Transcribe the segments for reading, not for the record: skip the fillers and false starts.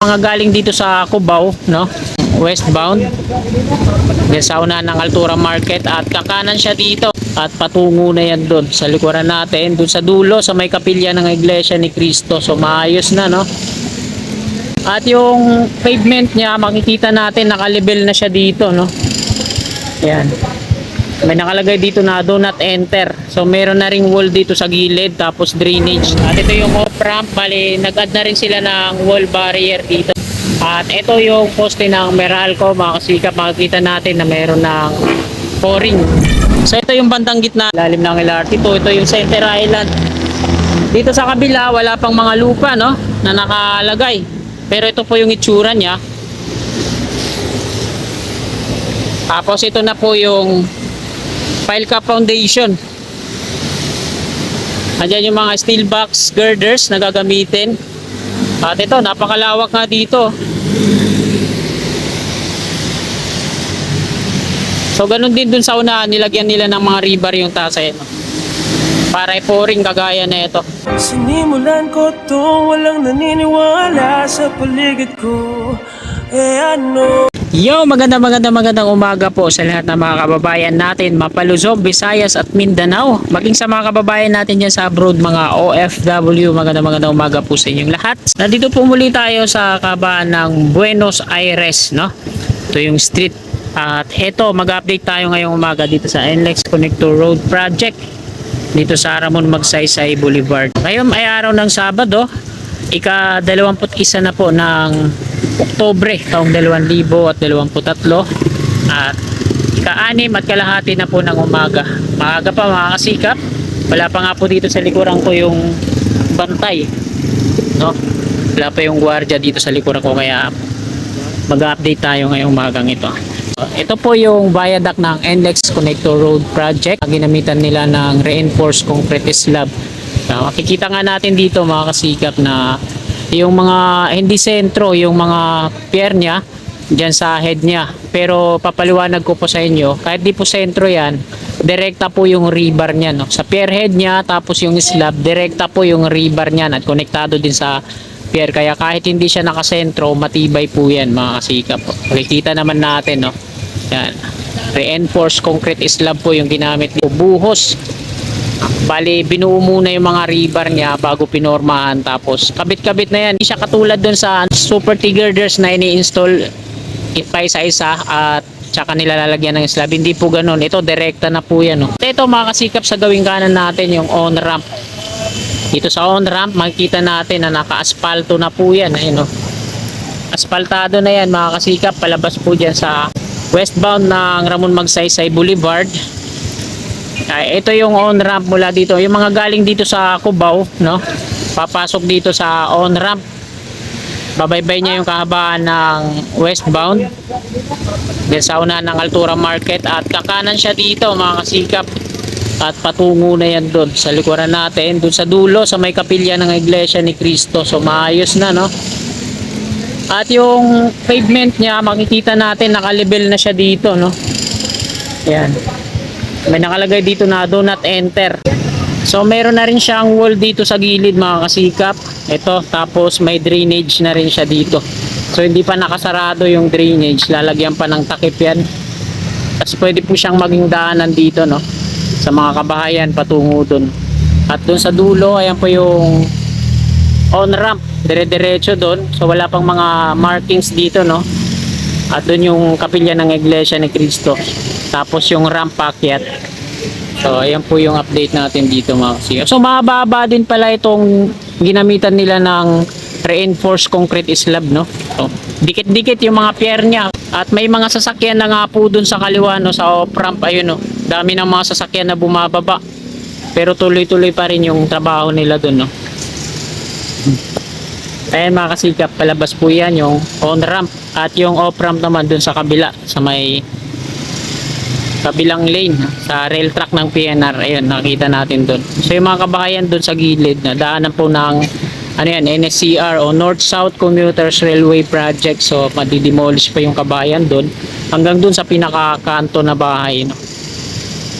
Mga galing dito sa Cubao, no? Westbound. Sa unahan ng Altura Market at kakanan siya dito at patungo na yan doon sa likuran natin, doon sa dulo sa may kapilya ng Iglesia ni Cristo. So maayos na, no? At yung pavement niya, makikita natin nakalibel na siya dito, no? Yan. May nakalagay dito na do not enter. So meron na ring wall dito sa gilid, tapos drainage. At ito yung off-ramp, bali nag-add na rin sila ng wall barrier dito. At ito yung poste ng Meralco, mga kasikap, makikita natin na meron ng pouring. So ito yung bandang gitna, lalim ng LRT. Ito yung Center Island. Dito sa kabila, wala pang mga lupa, no, na nakalagay. Pero ito po yung itsura niya. Tapos ito na po yung pile cap foundation. Andiyan yung mga steel box girders na gagamitin. At ito, napakalawak nga dito. So ganun din dun sa unahan, nilagyan nila ng mga rebar yung tasay, no? Para i-pouring kagaya na ito. Sinimulan ko to, walang naniniwala sa paligid ko. Ano? Yo, magandang umaga po sa lahat ng mga kababayan natin, Mapaluzog, Visayas at Mindanao. Maging sa mga kababayan natin dyan sa abroad, mga OFW, magandang umaga po sa inyong lahat. Nandito po muli tayo sa kabaan ng Buenos Aires, no? Ito yung street. At eto, mag-update tayo ngayong umaga dito sa NLEX Connector Road Project dito sa Ramon Magsaysay Boulevard. Ngayon ay araw ng Sabado, ika-21 na po ng Oktubre taong 2023 at ika-6 at kalahati na po ng umaga. Maaga pa mga kasikap. Wala pa nga po dito sa likuran ko yung bantay, no? Wala pa yung gwardiya dito sa likuran ko, kaya mag-update tayo ngayong umagang ito. Ito po yung viaduct ng NLEX Connector Road Project. Ginamitan nila ng reinforced concrete slab. Makikita nga natin dito mga kasikap na yung mga hindi sentro, yung mga pier niya dyan sa head niya. Pero papaliwanag ko po sa inyo, kahit di po sentro yan, direkta po yung rebar niya, no? Sa pier head niya, tapos yung slab, direkta po yung rebar niya at konektado din sa pier. Kaya kahit hindi siya nakasentro, matibay po yan mga kasikap. Makikita naman natin, no? Yan. Reinforced concrete slab po yung ginamit. Buhos. Bali, binuo muna yung mga rebar niya bago pinormahan, tapos kabit-kabit na yan. Hindi siya katulad dun sa super T-girders na ini-install pa isa-isa at tsaka nilalagyan ng slab. Hindi po ganun. Ito, direkta na po yan, no? Ito mga kasikap, sa gawing kanan natin yung on-ramp. Dito sa on-ramp, makikita natin na naka-aspalto na po yan. Ayun, no? Aspaltado na yan mga kasikap, palabas po dyan sa westbound ng Ramon Magsaysay Boulevard. Ito yung on-ramp mula dito. Yung mga galing dito sa Cubao, no? Papasok dito sa on-ramp. Babaybay niya yung kahabaan ng westbound. Sa unahan ng Altura Market at kakanan siya dito mga kasikap. At patungo na yan doon sa likuran natin, doon sa dulo sa may kapilya ng Iglesia ni Cristo. So maayos na, no? At yung pavement niya, makikita natin nakalibel na siya dito, no? Yan. May nakalagay dito na do not enter. So meron na rin siyang wall dito sa gilid mga kasikap. Ito, tapos may drainage na rin siya dito. So hindi pa nakasarado yung drainage, lalagyan pa ng takip yan. Tapos pwede po siyang maging daanan dito, no? Sa mga kabahayan patungo dun. At dun sa dulo, ayan po yung on-ramp, dire-diretso dun. So wala pang mga markings dito, no? At dun yung kapilya ng Iglesia ni Cristo. Tapos yung ramp packet. So ayan po yung update natin dito mga kasikap. So mababa din pala itong ginamitan nila ng reinforced concrete slab, no? So dikit-dikit yung mga pier niya. At may mga sasakyan na nga po dun sa kaliwa, no? Sa off-ramp, ayun, no? Dami ng mga sasakyan na bumababa. Pero tuloy-tuloy pa rin yung trabaho nila dun, no? Ayan mga kasikap, palabas po yan yung on-ramp. At yung off-ramp naman dun sa kabila, sa may kabilang lane, sa rail track ng PNR. Ayun, nakita natin dun. So yung mga kabahayan dun sa gilid, na daanan po ng ano yan, NSCR o North-South Commuters Railway Project. So madidemolish pa yung kabahayan dun hanggang dun sa pinakakanto na bahay, no?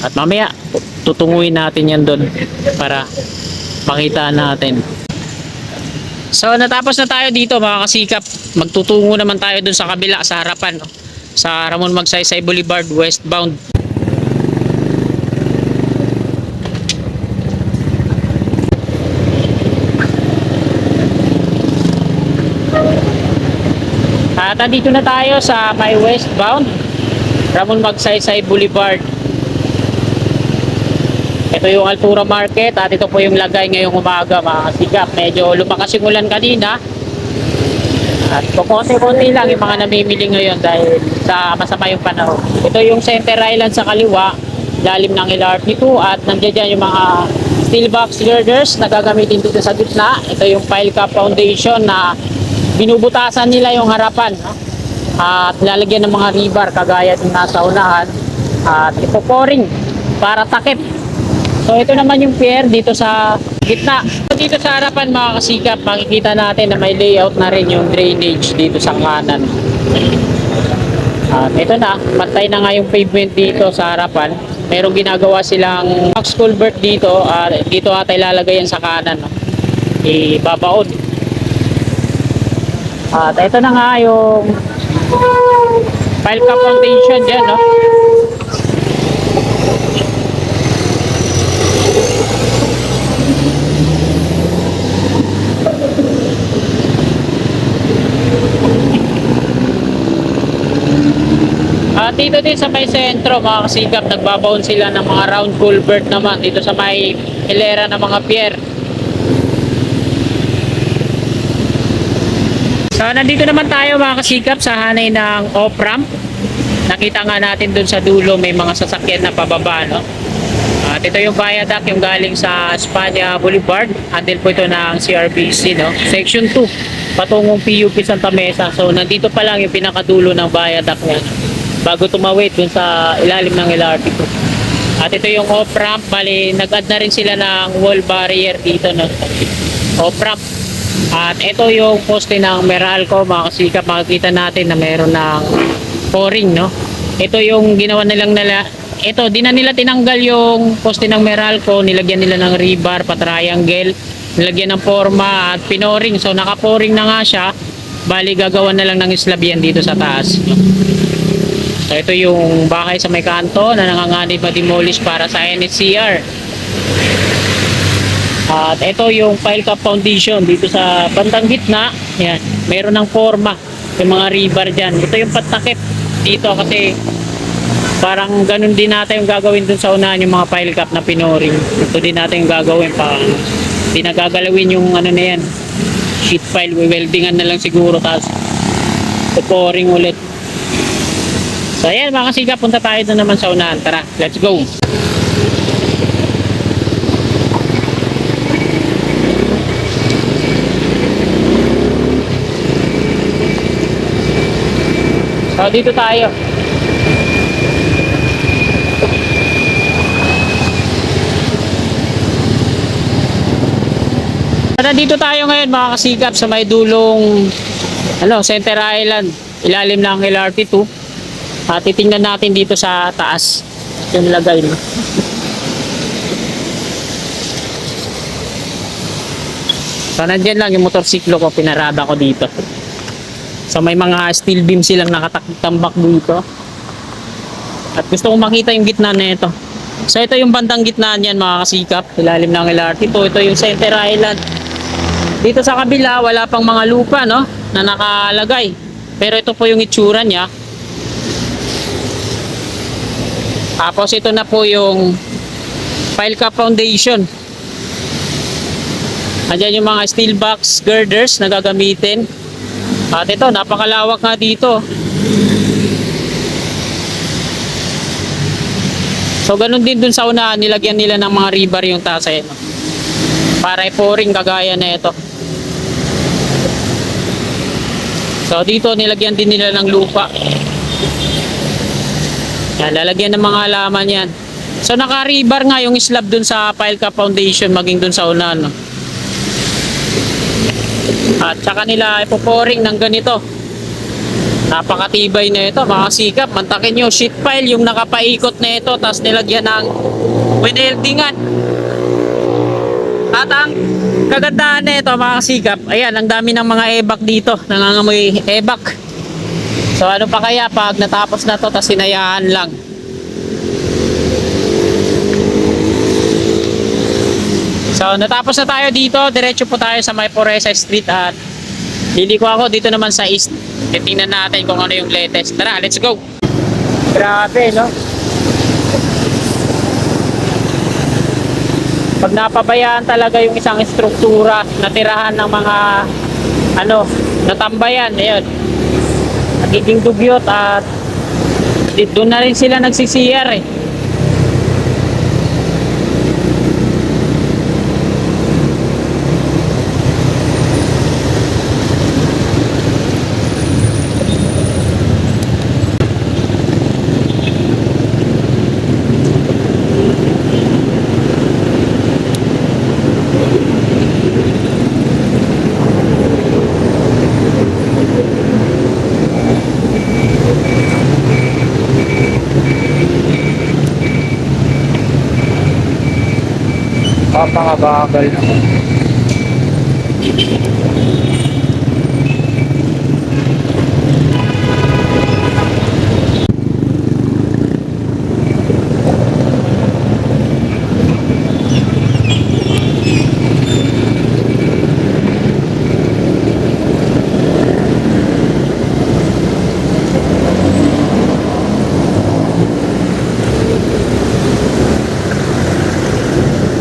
At mamaya tutunguin natin yan dun para makita natin. So natapos na tayo dito mga kasikap. Magtutungo naman tayo dun sa kabila sa harapan, no? Sa Ramon Magsaysay Boulevard westbound. At dito na tayo sa may westbound Ramon Magsaysay Boulevard. Ito yung Altura Market at ito po yung lagay ngayong umaga mga kasigap. Medyo lumakas yung ulan kanina. At kukonti-konti lang yung mga namimili ngayon dahil sa masama yung panahon. Ito yung Center Island sa kaliwa, lalim ng LRT2 at nandiyan dyan yung mga steel box girders na gagamitin dito sa gitna. Ito yung pile cap foundation na binubutasan nila yung harapan. At lalagyan ng mga rebar kagaya ng nasa unahan. At ipo-pouring para takip. So ito naman yung pier dito sa gitna. Dito sa harapan mga kasikap, makikita natin na may layout na rin yung drainage dito sa kanan. At ito na, pantay na nga yung pavement dito sa harapan. Merong ginagawa silang box culvert dito. Dito ata ilalagay yan sa kanan. No? Ibabaon. At ito na nga yung pile cap foundation dyan. No? At dito din sa may sentro mga kasigap, nagbabaon sila ng mga round culvert naman dito sa may hilera ng mga pier. So nandito naman tayo mga kasigap sa hanay ng off-ramp. Nakita nga natin dun sa dulo may mga sasakyan na pababa, no? At ito yung viaduct yung galing sa Espanya Boulevard. Handle po ito ng CRBC, no? Section 2 patungong PUP Santa Mesa. So nandito pa lang yung pinakadulo ng viaduct niya bago tumawid dun sa ilalim ng LRT2. At ito yung off-ramp, bali nag-add na rin sila ng wall barrier dito, no? Off-ramp. At ito yung poste ng Meralco, mga kasikap, makikita natin na meron ng pouring, no? Ito yung ginawa nilang ito, di na nila tinanggal yung poste ng Meralco, nilagyan nila ng rebar, pa-triangle, nilagyan ng forma at pinoring. So naka-pouring na nga siya, bali gagawa na lang ng slab yan dito sa taas, no? So ito yung bahay sa may kanto na nanganganib ma-demolish para sa NSCR. At ito yung pile cap foundation dito sa bandang gitna. Yan, meron ng forma yung mga rebar dyan. Ito yung patakip dito kasi parang ganun din natin yung gagawin dun sa unahan yung mga pile cap na pinoring. Ito din natin yung gagawin pa. Hindi na gagalawin yung ano na yan, sheet pile, weldingan na lang siguro tapos pouring ulit. So ayan mga kasigap, punta tayo doon naman sa unahan. Tara, let's go! So dito tayo. Nandito tayo ngayon mga kasigap sa may dulong Center Island, ilalim ng LRT2. At titingnan natin dito sa taas yung lagay, no? So nandyan lang yung motorsiklo ko, pinarada ko dito. So may mga steel beam silang nakatakitambak dito. At gusto kong makita yung gitna na ito. So ito yung bandang gitna niyan mga kasikap, ilalim ng LRT2. Ito yung Center Island. Dito sa kabila wala pang mga lupa, no, na nakalagay. Pero ito po yung itsura niya. Tapos ito na po yung pile cap foundation. Andiyan yung mga steel box girders na gagamitin. At ito, napakalawak nga dito. So ganun din dun sa unahan, nilagyan nila ng mga rebar yung taas, no? Para i-pouring kagaya na ito. So dito nilagyan din nila ng lupa. Yan, lalagyan ng mga halaman yan. So naka-rebar nga yung slab dun sa pile cap foundation maging dun sa unahan, no? At saka nila ipo-pouring ng ganito. Napakatibay na ito mga sikap. Mantakin nyo, sheet pile yung nakapaikot na ito, tapos nilagyan ng wineldingan. At ang kagandahan nito mga kasikap, ayan, ang dami ng mga ebak dito, nangangamoy ebak. So ano pa kaya pag natapos na to, tas sinayaan lang. So natapos na tayo dito, diretso po tayo sa May Poresa Street at liliko ako dito naman sa East. Tingnan natin kung ano yung latest. Tara, let's go! Grabe, no? Pag napabayaan talaga yung isang struktura, natirahan ng mga natambayan, ayun, nagiging dugyot at doon na rin sila nagsisiyar eh. Papangabagal naman.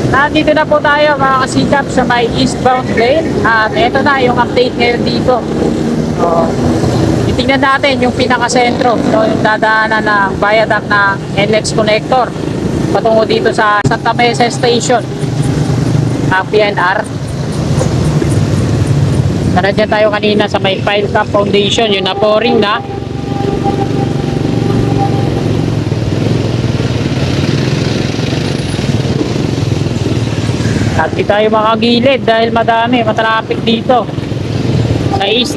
Nandito na po tayo mga kasikap sa may eastbound lane at ito na yung update ngayon dito. So, titingnan natin yung pinakasentro, so, yung dadaanan ng viaduct ng NLEX connector patungo dito sa Santa Mesa Station ng PNR. Nandiyan tayo kanina sa may Pile Cap Foundation, yung na-pouring na. At di tayo makagilid dahil madami, matraffic dito sa east.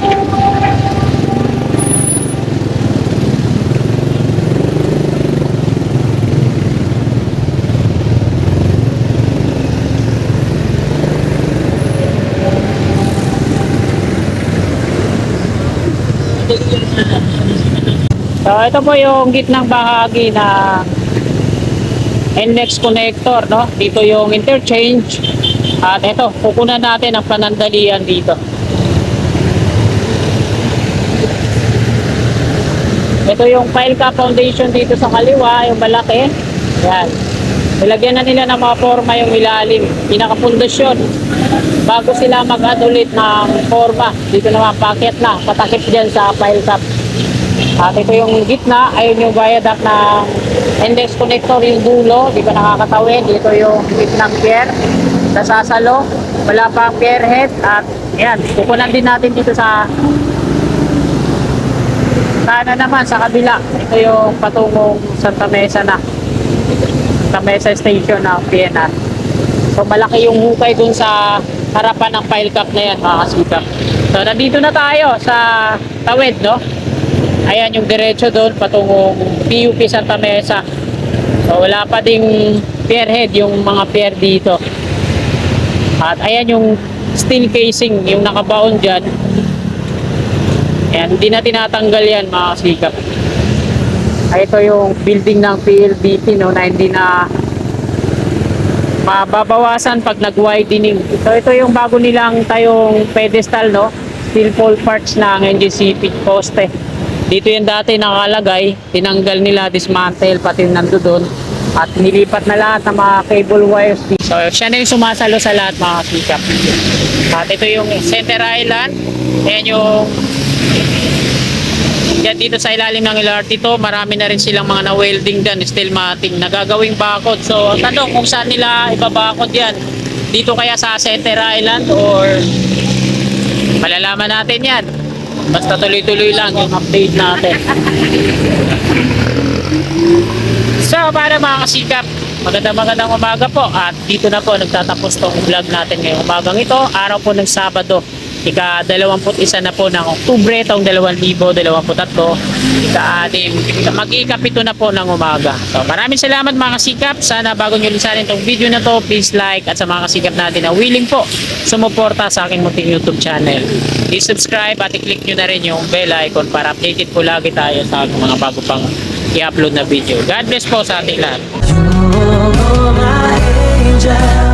So ito po yung gitnang bahagi na NLEX connector, no? Dito yung interchange. At ito, kukunan natin ang panandalian dito. Ito yung Pile Cap Foundation dito sa kaliwa, yung malaki. Yan. Nilagyan na nila ng mga forma yung ilalim, pinakapundasyon. Bago sila mag-add ulit ng forma, dito naman packet na, patakip dyan sa Pile Cap. At ito yung gitna, ayun yung viaduct ng NLEX connector, yung dulo, di ba nakakatawid. Dito yung gitnang pier, nasasalo, wala pang pier head. At yan, kukunan din natin dito sa sana naman, sa kabila. Ito yung patungong Santa Mesa na, Santa Mesa Station ng PNR. So malaki yung hukay dun sa harapan ng Pile Cap na yan mga kasikap. So nandito na tayo sa tawid, no? Ayan yung diretso doon patungong PUP Santa Mesa. So wala pa ding pier head yung mga pier dito. At ayan yung steel casing yung nakabaon dyan. Ayan, hindi na tinatanggal yan mga kasikap. Ay, ito yung building ng PLDT, no, na hindi na mababawasan pag nag-widening. So ito yung bago nilang tayong pedestal, no? Steel pole parts ng NGCP poste. Dito yung dati nakalagay, tinanggal nila, dismantle, pati nandoon. At nilipat na lahat ng mga cable wires. So siya na yung sumasalo sa lahat mga kasikap. At ito yung Center Island. Ayan yung yan dito sa ilalim ng LRT to, marami na rin silang mga na-welding dyan, steel matting, nagagawing bakod. So tanong kung saan nila ibabakod yan. Dito kaya sa Center Island or malalaman natin yan. Basta tuloy-tuloy lang yung update natin. So para mga kasikap, magandang umaga po. At dito na po nagtatapos tong vlog natin ngayong umagang ito, araw po ng Sabado. ika-21 na po ng Oktubre taong 2023, ika-6, mag-ikapito na po ng umaga. So maraming salamat mga kasikap. Sana bago nyo lisanin itong video na to, please like, at sa mga kasikap natin na willing po sumuporta sa aking munting YouTube channel, please subscribe at i-click nyo na rin yung bell icon para updated po lagi tayo sa mga bago pang i-upload na video. God bless po sa ating lahat. You're my angel.